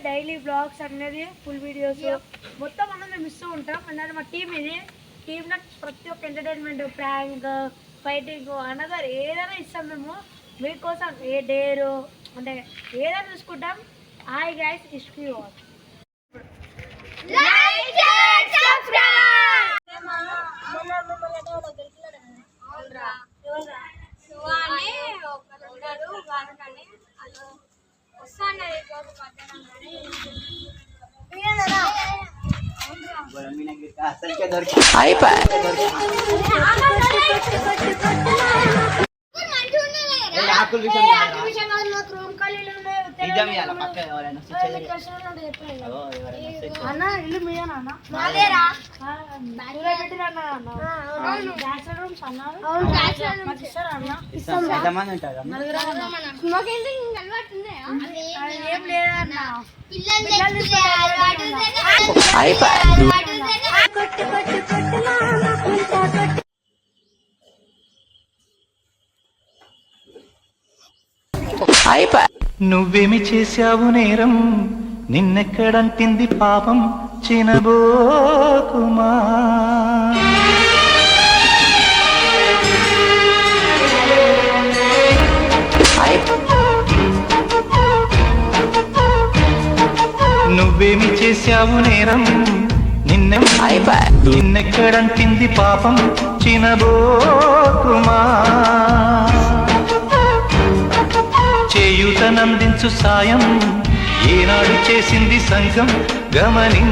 Daily blogs అనేది full videos మొత్తం మనం మేము ఇస్తూ ఉంటాం. అంటే మా టీం ఇది టీంలో ప్రతి ఒక్క ఎంటర్టైన్మెంట్ ప్రాంక్ ఫైటింగ్ అనదర్ ఏదైనా ఇస్తాం మేము మీకోసం. ఏ డేరు అంటే ఏదైనా చూసుకుంటాం. హాయ్ గైస్, హిస్టరీ వాచ్ అన్న ఇల్లు మీదేనా అన్న? రూమ్స్ అన్నారు మాకు ఇస్తారా అన్న? ఏం లేదా అన్న? నువ్వేమి చేశావు నేరం, నిన్నెక్కడంటింది పాపం, చినబోకుమా. నువ్వేమి చేశావు నేరం, నిన్నెక్కడంటింది పాపం, చినబోకుమా. చేయూతనందించు సాయం ఏనాడు చేసింది సంఘం గమని